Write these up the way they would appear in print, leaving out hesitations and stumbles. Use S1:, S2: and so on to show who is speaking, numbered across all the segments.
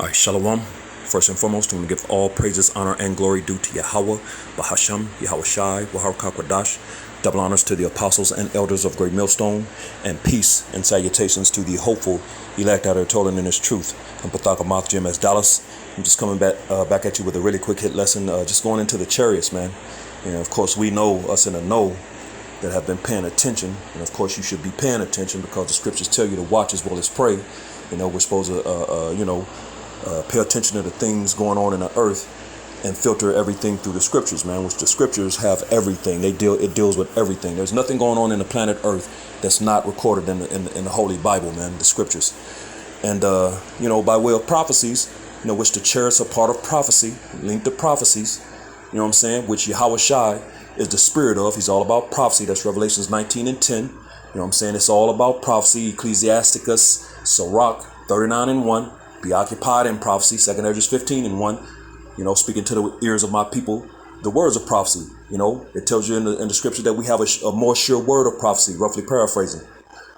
S1: All right, Shalom. First and foremost, I want to give all praises, honor, and glory due to Yahweh, Bahasham, Yahweh Shai, Waharakah Kwadash. Double honors to the apostles and elders of Great Millstone, and peace and salutations to the hopeful elect out there toiling in his truth. I'm Pathaka Moth Jim as Dallas. I'm just coming back at you with a really quick hit lesson, just going into the Chariots, man. And of course, we know, us in the know, that have been paying attention. And of course, you should be paying attention because the scriptures tell you to watch as well as pray. You know, we're supposed to, pay attention to the things going on in the earth and filter everything through the scriptures, man, which the scriptures have everything. It deals with everything. There's nothing going on in the planet earth that's not recorded in the Holy Bible, man, the scriptures. And, by way of prophecies, which the chariots are part of prophecy, linked to prophecies, you know what I'm saying, which Yahweh Shai is the spirit of. He's all about prophecy. That's Revelations 19 and 10. You know what I'm saying? It's all about prophecy. Ecclesiasticus, Sirach 39 and 1. Be occupied in prophecy. 2 Esdras 15 and 1. Speaking to the ears of my people, the words of prophecy. It tells you in the scripture that we have a more sure word of prophecy, roughly paraphrasing.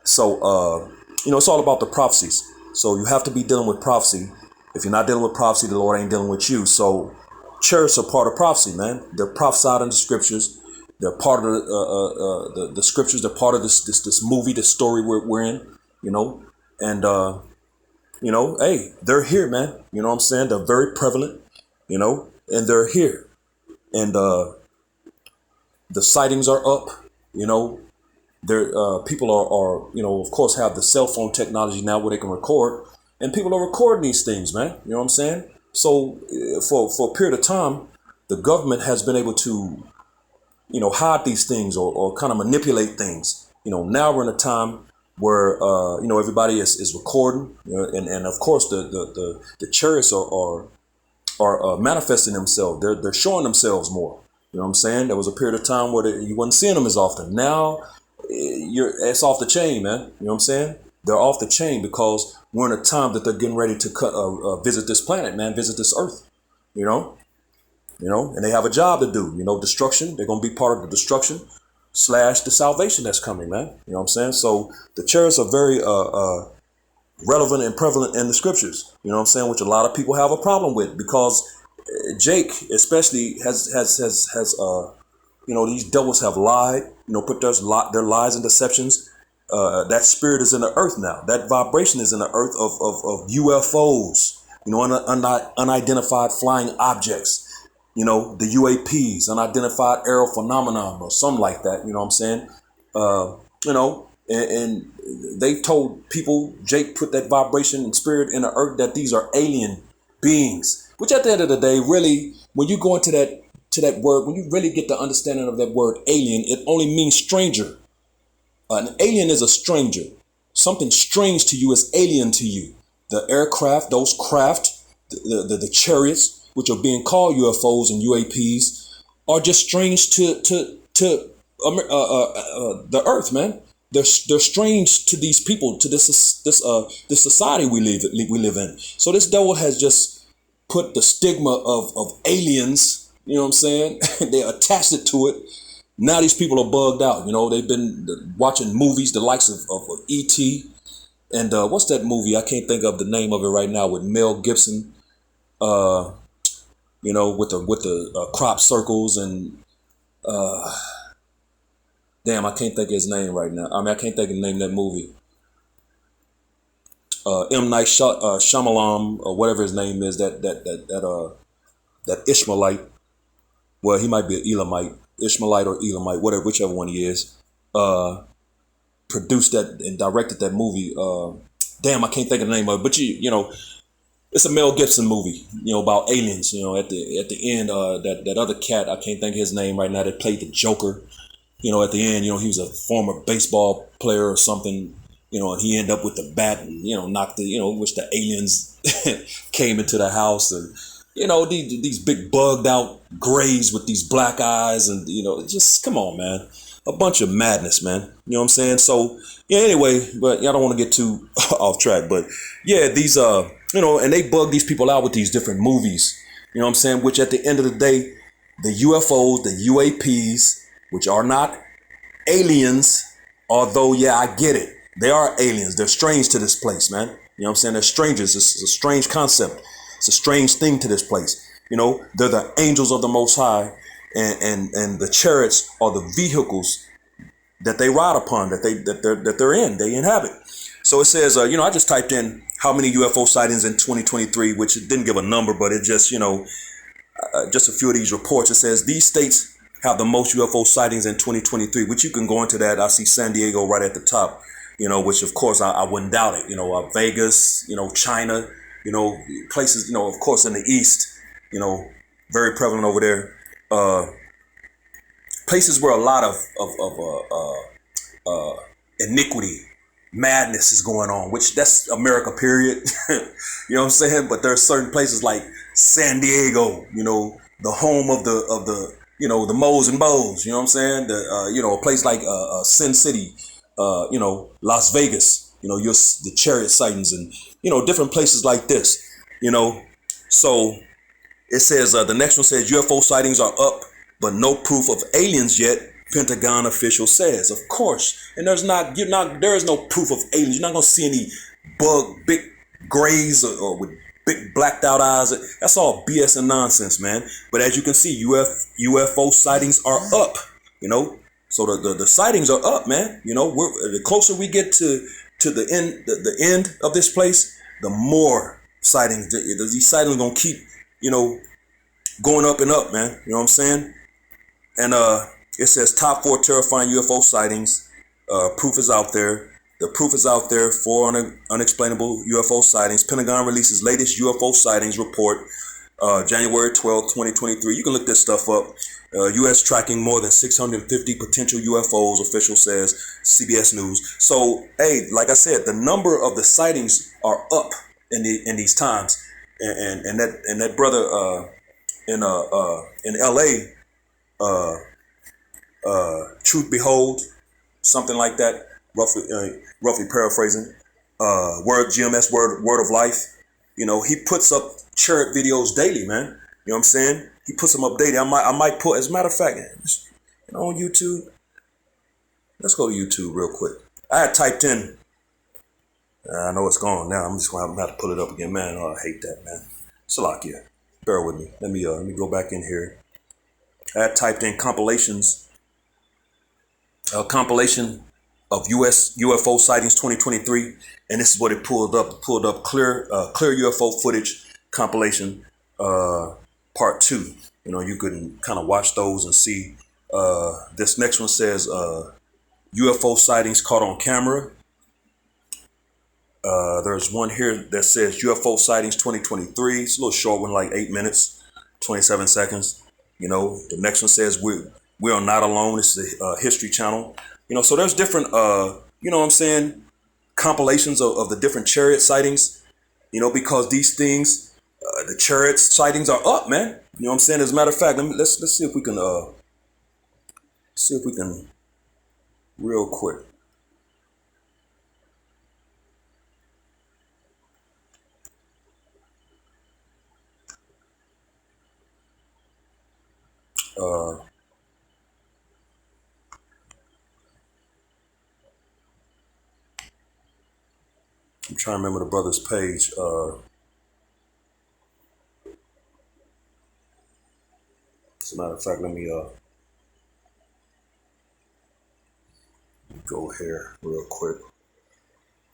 S1: So, it's all about the prophecies. So you have to be dealing with prophecy. If you're not dealing with prophecy, the Lord ain't dealing with you. So chariots are part of prophecy, man. They're prophesied in the scriptures. They're part of the scriptures. They're part of this movie, this story we're in, and, hey, they're here, man. You know what I'm saying? They're very prevalent, and they're here. And the sightings are up, people are, of course, have the cell phone technology now where they can record, and people are recording these things, man. You know what I'm saying? So for a period of time, the government has been able to, hide these things or kind of manipulate things. Now we're in a time where, everybody is recording, and of course the chariots are manifesting themselves. They're showing themselves more. You know what I'm saying? There was a period of time where you wasn't seeing them as often. Now it's off the chain, man. You know what I'm saying? They're off the chain because we're in a time that they're getting ready to visit this planet, man, visit this earth, and they have a job to do, destruction. They're going to be part of the destruction / the salvation that's coming, man. You know what I'm saying? So the chariots are very relevant and prevalent in the scriptures, you know what I'm saying, which a lot of people have a problem with because Jake especially has these devils have lied, put their lies and deceptions. That spirit is in the earth now. That vibration is in the earth of UFOs, unidentified flying objects, the UAPs, unidentified aerial phenomenon or something like that. You know what I'm saying? And they told people, Jake put that vibration and spirit in the earth, that these are alien beings, which at the end of the day, really, when you go into that word, when you really get the understanding of that word alien, it only means stranger. An alien is a stranger. Something strange to you is alien to you. The aircraft, those craft, the chariots, which are being called UFOs and UAPs, are just strange to the earth, man. They're strange to these people, to this society we live in. So this devil has just put the stigma of aliens, you know what I'm saying? They attached it to it. Now these people are bugged out. They've been watching movies, the likes of E.T. and what's that movie? I can't think of the name of it right now, with Mel Gibson. With the crop circles and damn, I can't think of his name right now. I can't think of the name of that movie. M. Night Shyamalan, or whatever his name is, that Ishmaelite. Well, he might be an Elamite, Ishmaelite or Elamite, whichever one he is. Produced that and directed that movie. Damn, I can't think of the name of it. But it's a Mel Gibson movie, about aliens. At the end, that other cat, I can't think of his name right now, that played the Joker. At the end, he was a former baseball player or something, and he ended up with the bat and, knocked which the aliens came into the house and, these big bugged out grays with these black eyes and, just come on, man. A bunch of madness, man. You know what I'm saying? So, yeah, anyway, but I don't want to get too off track, but yeah, these, and they bug these people out with these different movies, you know what I'm saying? Which at the end of the day, the UFOs, the UAPs, which are not aliens, although, yeah, I get it. They are aliens. They're strange to this place, man. You know what I'm saying? They're strangers. It's a strange concept. It's a strange thing to this place. You know, they're the angels of the Most High, and the chariots are the vehicles that they ride upon, that they're in, they inhabit. So it says, I just typed in how many UFO sightings in 2023, which it didn't give a number, but it just, just a few of these reports. It says these states have the most UFO sightings in 2023, which you can go into that. I see San Diego right at the top, which of course I wouldn't doubt it. Vegas, China, places, of course in the East, very prevalent over there. Places where a lot of iniquity, madness is going on, which that's America, period. You know what I'm saying? But there are certain places like San Diego, the home of the the Mo's and Bo's, you know what I'm saying? A place like Sin City, Las Vegas, the Chariot sightings, and different places like this, So it says the next one says UFO sightings are up, but no proof of aliens yet. Pentagon official says, of course, and there is no proof of aliens. You're not gonna see any big grays or with big blacked out eyes. That's all BS and nonsense, man. But as you can see, UFO sightings are up. So the sightings are up, man. The closer we get to the end of this place, the more sightings. These sightings are gonna keep going up and up, man. You know what I'm saying? And it says top 4 terrifying UFO sightings. Proof is out there. The proof is out there for unexplainable UFO sightings. Pentagon releases latest UFO sightings report, January 12, 2023. You can look this stuff up. U.S. tracking more than 650 potential UFOs, official says, CBS News. So, hey, like I said, the number of the sightings are up in these times. And that brother in L.A., Truth Behold, something like that, roughly paraphrasing, GMS word of life. He puts up chariot videos daily, man. You know what I'm saying? He puts them up daily. I might put, as a matter of fact, on YouTube. Let's go to YouTube real quick. I had typed in. I know it's gone now. I'm just gonna have to pull it up again, man. Oh, I hate that, man. Salakia, bear with me. Let me go back in here. I had typed in compilations. Compilation of U.S. UFO sightings 2023, and this is what it pulled up. It pulled up clear UFO footage compilation part 2. You can kind of watch those and see. This next one says UFO sightings caught on camera. There's one here that says UFO sightings 2023. It's a little short one, like 8 minutes, 27 seconds. The next one says we are not alone. It's the History Channel. So there's different, compilations of the different chariot sightings, because these things, the chariot sightings are up, man. You know what I'm saying? As a matter of fact, let's see if we can, real quick. I'm trying to remember the brother's page. As a matter of fact, let me go here real quick.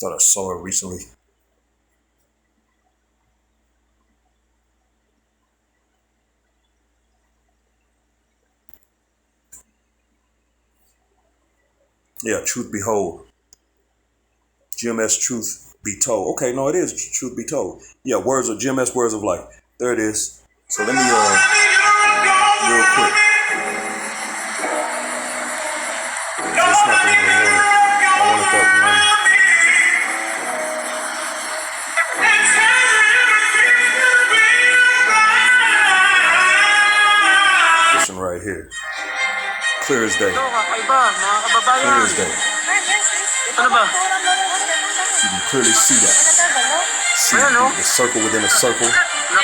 S1: Thought I saw it recently. Yeah, Truth Behold. GMS Truth Be Told. Okay, no, it is Truth Be Told. Yeah, GMS Words of Life. There it is. So let me real quick. It's not the one I wanted. I wanted that one. This one right here. Clear as day. Clear as day. You can clearly see that. see the circle within a circle, the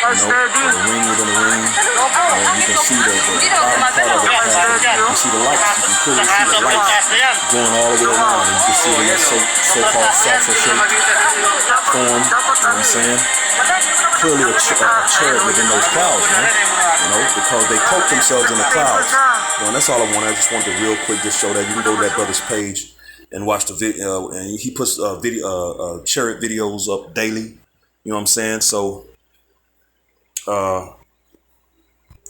S1: ring within a ring. You can see the bottom part of the cloud. You can see the lights. You can clearly see the lights going all the way around. And you can see it in the so-called saucer shape form. You know what I'm saying? Clearly a chariot within those clouds, man. Because they cloak themselves in the clouds. And that's all I wanted. I just wanted to real quick just show that. You can go to that brother's page and watch the video. And he puts chariot videos up daily. You know what I'm saying? So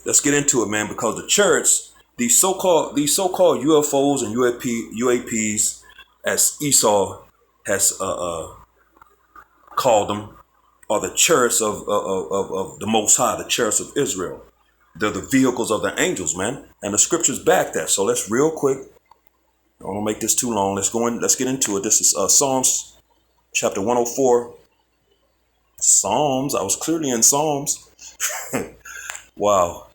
S1: let's get into it, man. Because the chariots, these so-called UFOs and UAPs, as Esau has called them, are the chariots of the Most High, the chariots of Israel. They're the vehicles of the angels, man. And the scriptures back that. So let's real quick. I don't want to make this too long. Let's get into it. This is Psalms chapter 104. Psalms. I was clearly in Psalms. Wow.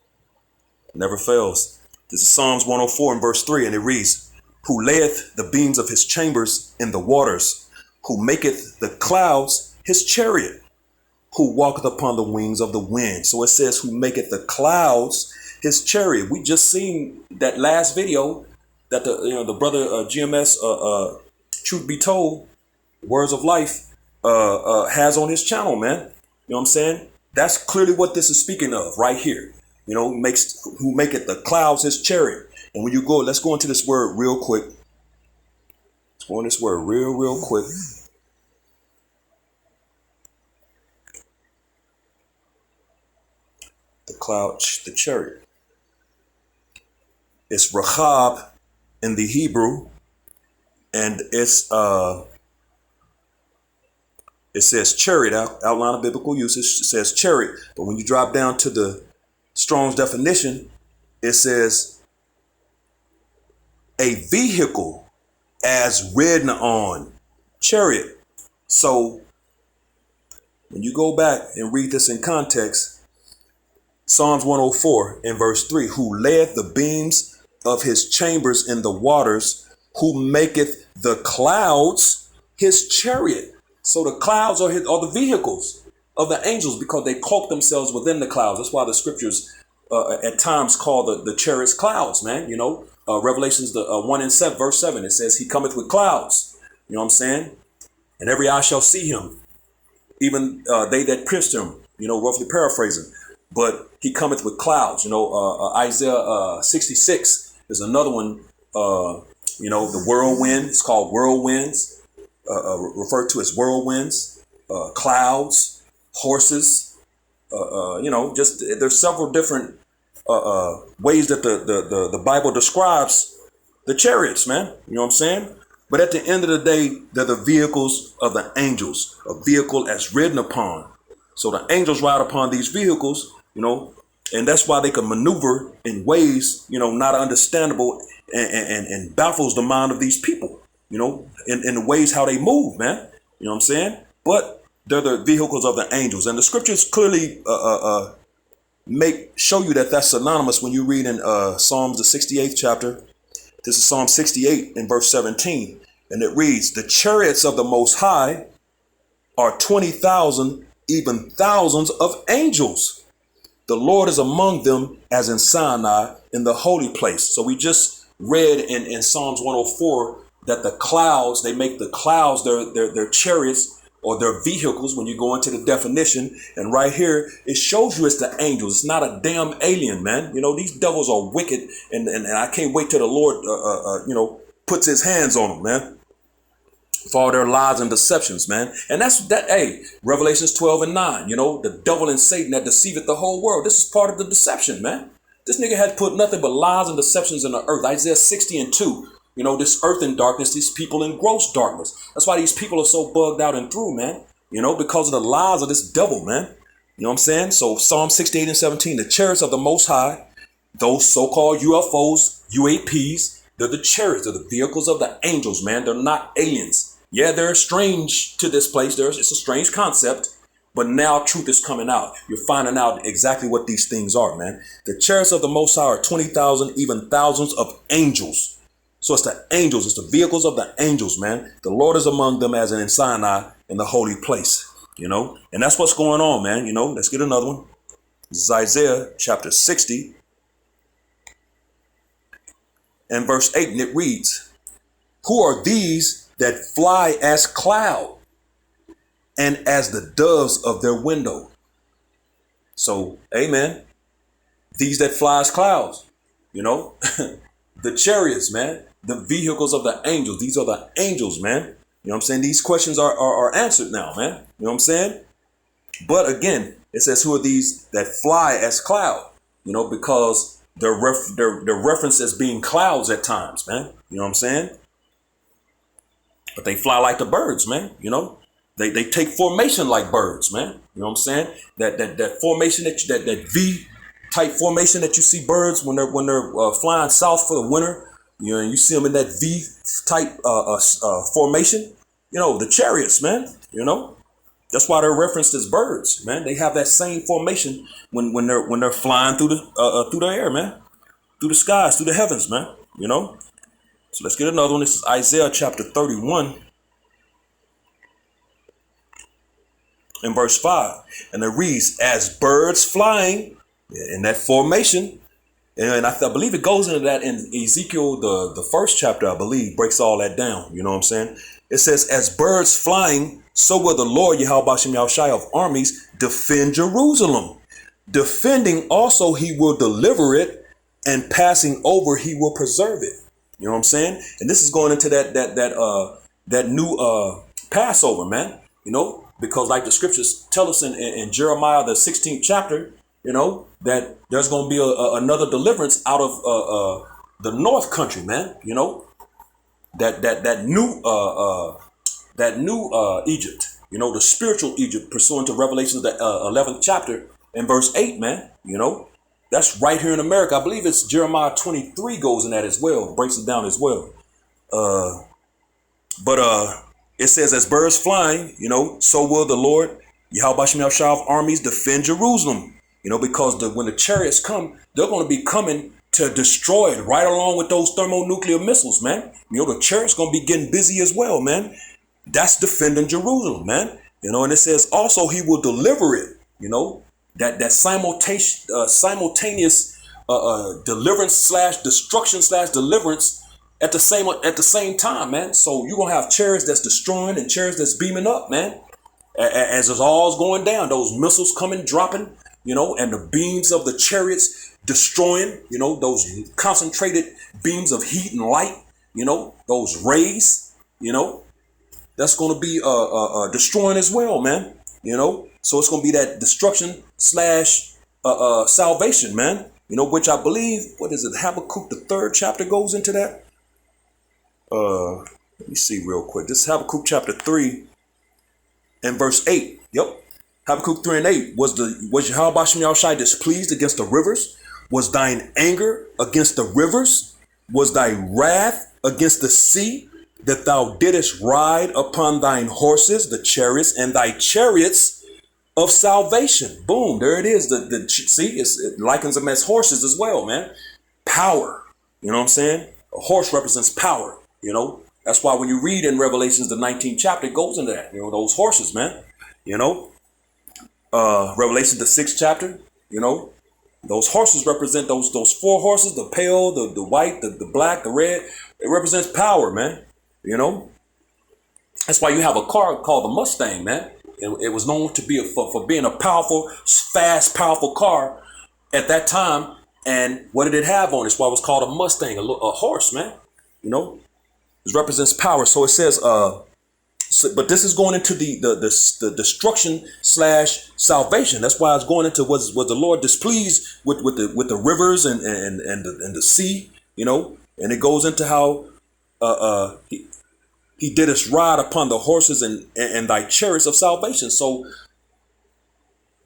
S1: Never fails. This is Psalms 104 and verse 3, and it reads, "Who layeth the beams of his chambers in the waters, who maketh the clouds his chariot, who walketh upon the wings of the wind." So it says, who maketh the clouds his chariot. We just seen that last video that the brother GMS Truth Be Told, Words of Life has on his channel, man. You know what I'm saying? That's clearly what this is speaking of right here. Who maketh the clouds his chariot. And when you go, let's go into this word real quick. Let's go on this word real quick. The cloud, the chariot. It's Rahab in the Hebrew, and it says chariot, outline of biblical usage. It says chariot, but when you drop down to the Strong's definition, it says a vehicle as ridden on, chariot. So when you go back and read this in context, Psalms 104 in verse 3, who layeth the beams of his chambers in the waters, who maketh the clouds his chariot. So the clouds are the vehicles of the angels, because they cloak themselves within the clouds. That's why the scriptures at times call the chariots clouds, man. Revelations 1 and 7, verse 7, it says he cometh with clouds. You know what I'm saying? And every eye shall see him, even they that pierced him, roughly paraphrasing. But he cometh with clouds. Isaiah 66 is another one. The whirlwind, it's called whirlwinds, referred to as whirlwinds, clouds, horses, there's several different ways that the Bible describes the chariots, man. You know what I'm saying? But at the end of the day, they're the vehicles of the angels, a vehicle as ridden upon. So the angels ride upon these vehicles, and that's why they can maneuver in ways, not understandable and baffles the mind of these people, in the ways how they move, man. You know what I'm saying? But they're the vehicles of the angels. And the scriptures clearly show you that that's synonymous when you read in Psalms, the 68th chapter. This is Psalm 68 in verse 17. And it reads, the chariots of the Most High are 20,000, even thousands of angels. The Lord is among them as in Sinai in the holy place. So we just read in Psalms 104 that the clouds, they make the clouds their chariots, or their vehicles, when you go into the definition. And right here, it shows you it's the angels. It's not a damn alien, man. These devils are wicked, and I can't wait till the Lord, puts his hands on them, man, for all their lies and deceptions, man. And that's that. Hey, Revelations 12 and 9, the devil and Satan that deceiveth the whole world. This is part of the deception, man. This nigga had put nothing but lies and deceptions in the earth. Isaiah 60 and 2. This earth in darkness, these people in gross darkness. That's why these people are so bugged out and through, man. Because of the lies of this devil, man. You know what I'm saying? So Psalm 68 and 17, the chariots of the Most High, those so-called UFOs, UAPs, they're the chariots, they're the vehicles of the angels, man. They're not aliens. Yeah, they're strange to this place. It's a strange concept. But now truth is coming out. You're finding out exactly what these things are, man. The chariots of the Most High are 20,000, even thousands of angels. So it's the angels, it's the vehicles of the angels, man. The Lord is among them as in Sinai in the holy place. And that's what's going on, man. Let's get another one. This is Isaiah chapter 60 and verse 8, and it reads, "Who are these that fly as cloud and as the doves of their window?" So, amen. These that fly as clouds, the chariots, man, the vehicles of the angels. These are the angels, man. You know what I'm saying? These questions are answered now, man. You know what I'm saying? But again, it says, who are these that fly as cloud? Because they're referenced as being clouds at times, man. You know what I'm saying? But they fly like the birds, man. They take formation like birds, man. You know what I'm saying? That formation that V type formation that you see birds when they're flying south for the winter. You see them in that V type formation. The chariots, man. That's why they're referenced as birds, man. They have that same formation when they're flying through the air, man, through the skies, through the heavens, man. So let's get another one. This is Isaiah chapter 31 and verse 5, and it reads, "As birds flying," in that formation. And I believe it goes into that in Ezekiel, the first chapter, I believe, breaks all that down. You know what I'm saying? It says, "As birds flying, so will the Lord Yahweh Shem Yahushai of armies defend Jerusalem. Defending also he will deliver it, and passing over he will preserve it." You know what I'm saying? And this is going into that new Passover, man. Because like the scriptures tell us in Jeremiah, the 16th chapter, that there's going to be another deliverance out of the north country, man. That new Egypt, the spiritual Egypt, pursuant to Revelation, the 11th chapter and verse 8, man. That's right here in America. I believe it's Jeremiah 23 goes in that as well, breaks it down as well. But it says, "As birds flying, so will the Lord Yahweh Shem Yahushai of armies defend Jerusalem." Because when the chariots come, they're going to be coming to destroy it right along with those thermonuclear missiles, man. The chariots going to be getting busy as well, man. That's defending Jerusalem, man. And it says also he will deliver it. That simultaneous deliverance slash destruction slash deliverance at the same time, man. So you're gonna have chariots that's destroying and chariots that's beaming up, man. As it's all going down, those missiles coming, dropping, and the beams of the chariots destroying, those concentrated beams of heat and light, those rays, that's going to be destroying as well, man. So it's going to be that destruction slash salvation, man. Which I believe, what is it? Habakkuk, the 3rd chapter goes into that. Let me see real quick. This is Habakkuk chapter 3 and verse 8. Yep. Habakkuk 3 and 8. Was Yahweh Shem Yahushai displeased against the rivers? Was thine anger against the rivers? Was thy wrath against the sea, that thou didst ride upon thine horses, the chariots, and thy chariots of salvation? Boom, there it is. See, it likens them as horses as well, man. Power. You know what I'm saying? A horse represents power. That's why when you read in Revelations, the 19th chapter, it goes into that. Those horses, man. Revelation, the 6th chapter, those horses represent those 4 horses, the pale, the white, the black, the red. It represents power, man. That's why you have a car called the Mustang, man. It was known to be for being a powerful, fast, powerful car at that time. And what did it have on it? That's why it was called a Mustang, a horse, man. It represents power. So it says, but this is going into the destruction slash salvation. That's why it's going into was the Lord displeased with the rivers and the sea, and it goes into how he did us ride upon the horses and thy chariots of salvation. So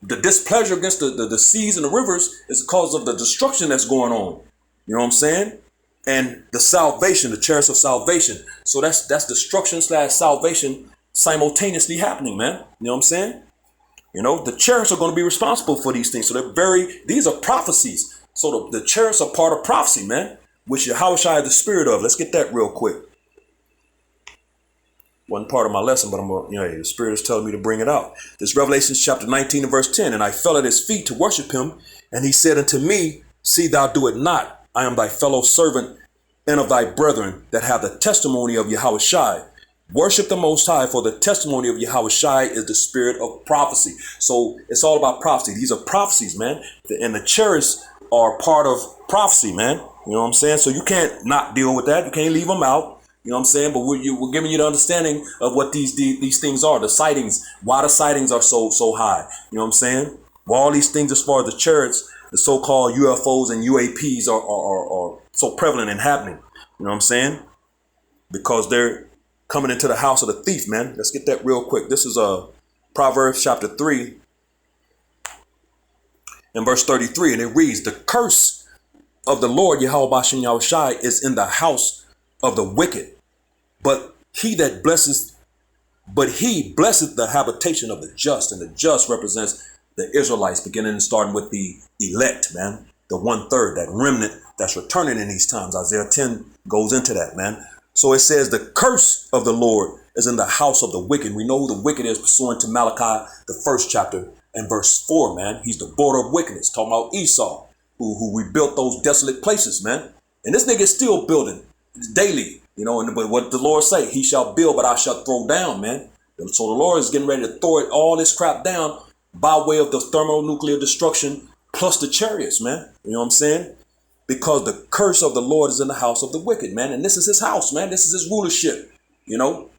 S1: the displeasure against the seas and the rivers is because of the destruction that's going on. You know what I'm saying? And the salvation, the chariots of salvation. So that's destruction slash salvation simultaneously happening, man. You know what I'm saying? The chariots are going to be responsible for these things. So these are prophecies. So the chariots are part of prophecy, man, which Yahushua is the spirit of. Let's get that real quick. Wasn't part of my lesson, but the Spirit is telling me to bring it out. This Revelation chapter 19 and verse 10. And I fell at his feet to worship him. And he said unto me, see thou do it not. I am thy fellow servant and of thy brethren that have the testimony of Yahushai. Worship the Most High, for the testimony of Yahushai is the spirit of prophecy. So it's all about prophecy. These are prophecies, man. And the chariots are part of prophecy, man. You know what I'm saying? So you can't not deal with that. You can't leave them out. You know what I'm saying? But we're giving you the understanding of what these things are. The sightings, why the sightings are so high. You know what I'm saying? Well, all these things as far as the chariots, the so-called UFOs and UAPs are so prevalent and happening. You know what I'm saying? Because they're coming into the house of the thief, man. Let's get that real quick. This is Proverbs chapter 3 and verse 33. And it reads, the curse of the Lord Yahushai is in the house of the wicked. But he blesseth the habitation of the just. And the just represents the Israelites, beginning and starting with the elect, man. The 1/3, that remnant that's returning in these times. Isaiah 10 goes into that, man. So it says the curse of the Lord is in the house of the wicked. We know who the wicked is pursuant to Malachi, the 1st chapter and verse 4, man. He's the border of wickedness, talking about Esau, who rebuilt those desolate places, man. And this nigga is still building daily, you know. But what the Lord say, he shall build, but I shall throw down, man. And so the Lord is getting ready to throw all this crap down by way of the thermonuclear destruction plus the chariots, man. You know what I'm saying? Because the curse of the Lord is in the house of the wicked, man. And this is his house, man. This is his rulership. You know,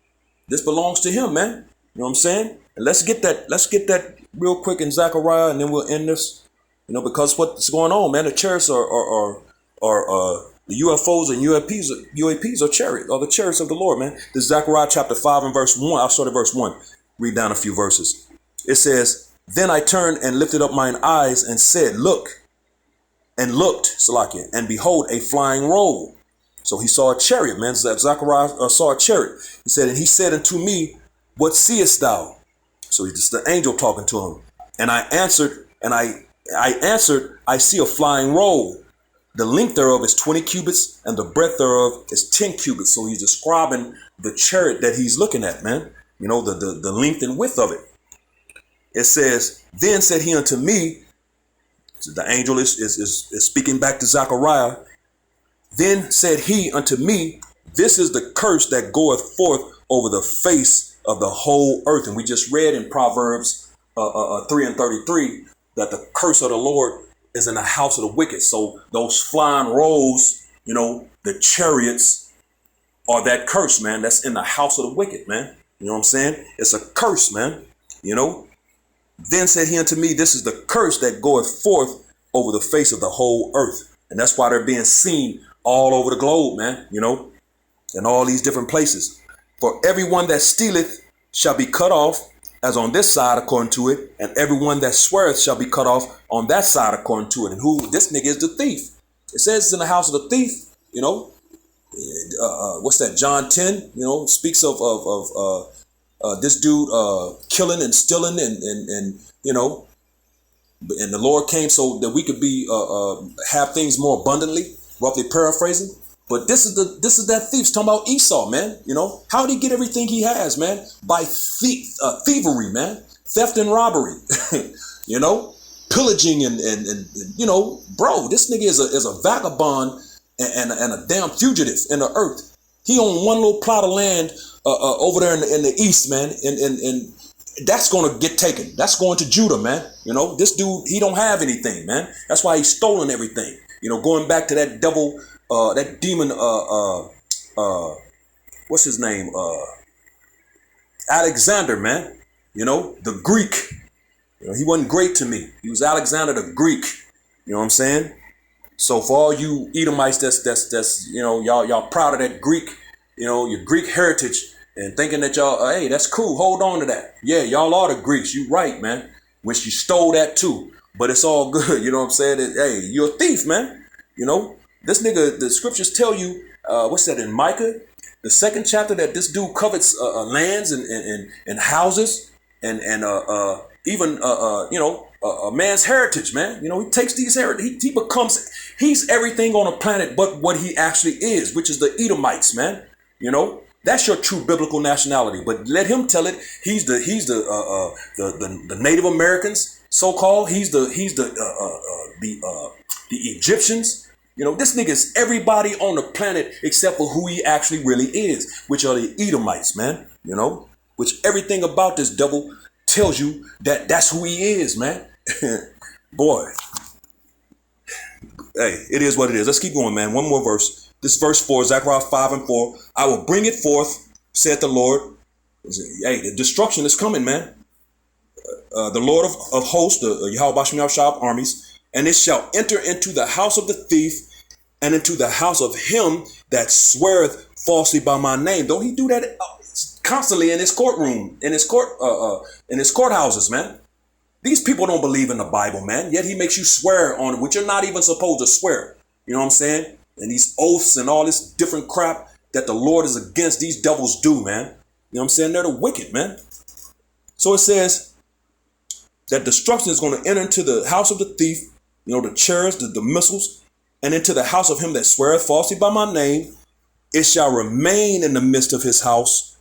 S1: this belongs to him, man. You know what I'm saying? And let's get that real quick in Zechariah, and then we'll end this. You know, because what's going on, man? The chariots are the UFOs and UAPs are chariots, are the chariots of the Lord, man. This is Zechariah chapter 5 and verse 1. I'll start at verse 1. Read down a few verses. It says, then I turned and lifted up mine eyes and said, look, and looked, Salakia, and behold, a flying roll. So he saw a chariot, man. Zechariah saw a chariot. He said, and he said unto me, what seest thou? So it's the angel talking to him. And I answered, I see a flying roll. The length thereof is 20 cubits, and the breadth thereof is 10 cubits. So he's describing the chariot that he's looking at, man. You know, the length and width of it. It says, then said he unto me, so the angel is speaking back to Zechariah. Then said he unto me, this is the curse that goeth forth over the face of the whole earth. And we just read in Proverbs 3 and 33 that the curse of the Lord is in the house of the wicked. So those flying rolls, you know, the chariots are that curse, man. That's in the house of the wicked, man. You know what I'm saying? It's a curse, man. You know. Then said he unto me, this is the curse that goeth forth over the face of the whole earth. And that's why they're being seen all over the globe, man, you know, in all these different places. For everyone that stealeth shall be cut off, as on this side according to it, and everyone that sweareth shall be cut off on that side according to it. And who this nigga is the thief. It says it's in the house of the thief, you know. What's that? John 10, you know, speaks of this dude killing and stealing and you know, and the Lord came so that we could be have things more abundantly, roughly paraphrasing. But this is that thief's talking about Esau, man. You know, how did he get everything he has, man? By thievery, man, theft and robbery. You know, pillaging and you know, bro, this nigga is a vagabond and a damn fugitive in the earth. He owned one little plot of land over there in the east, man, and that's going to get taken. That's going to Judah, man. You know, this dude, he don't have anything, man. That's why he's stolen everything. You know, going back to that devil, that demon, what's his name? Alexander, man. You know, the Greek. You know, he wasn't great to me. He was Alexander the Greek. You know what I'm saying? So for all you Edomites, that's you know, y'all proud of that Greek, you know, your Greek heritage, and thinking that y'all, hey, that's cool. Hold on to that. Yeah, y'all are the Greeks. You right, man. Which you stole that too. But it's all good. You know what I'm saying? Hey, you're a thief, man. You know, this nigga, the scriptures tell you, what's that in Micah? The 2nd chapter, that this dude covets lands and houses and even, you know, a man's heritage, man. You know, he takes these heritage. He's everything on a planet but what he actually is, which is the Edomites, man. You know, That's your true biblical nationality. But let him tell it. He's the Native Americans, so called. The Egyptians. You know, this nigga is everybody on the planet except for who he actually really is, which are the Edomites, man. You know, which everything about this devil tells you that that's who he is, man. Boy. Hey, it is what it is. Let's keep going, man. One more verse. This verse 4, Zechariah 5:4. I will bring it forth, saith the Lord. Hey, the destruction is coming, man. The Lord of hosts, the Yahweh Bashem Yahushua armies, and it shall enter into the house of the thief and into the house of him that sweareth falsely by my name. Don't he do that constantly in his courtroom, in his courthouses, man? These people don't believe in the Bible, man. Yet he makes you swear on it, which you're not even supposed to swear. You know what I'm saying? And these oaths and all this different crap that the Lord is against, these devils do, man. You know what I'm saying? They're the wicked, man. So it says that destruction is going to enter into the house of the thief, you know, the chariots, the missiles, and into the house of him that sweareth falsely by my name. It shall remain in the midst of his house,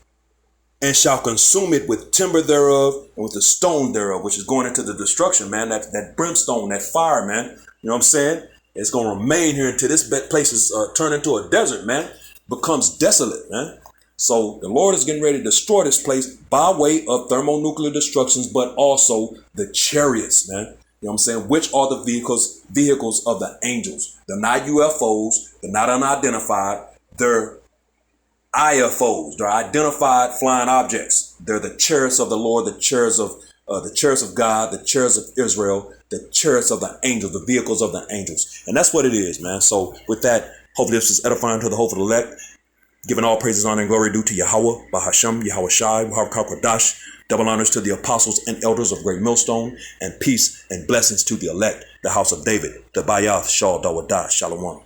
S1: and shall consume it with timber thereof and with the stone thereof, which is going into the destruction, man. That brimstone, that fire, man. You know what I'm saying? It's going to remain here until this place is turned into a desert, man. Becomes desolate, man. So the Lord is getting ready to destroy this place by way of thermonuclear destructions, but also the chariots, man. You know what I'm saying? Which are the vehicles of the angels. They're not UFOs. They're not unidentified. They're IFOs. They're identified flying objects. They're the chariots of the Lord, the chariots of God, the chariots of Israel, the chariots of the angels, the vehicles of the angels. And that's what it is, man. So with that, hopefully this is edifying to the hope of the elect. Giving all praises, honor, and glory due to Yahweh, Bahasham, Yahweh Shai, Kodash. Double honors to the apostles and elders of Great Millstone, and peace and blessings to the elect, the house of David, the Bayath, Shal Dawadah, Shalom.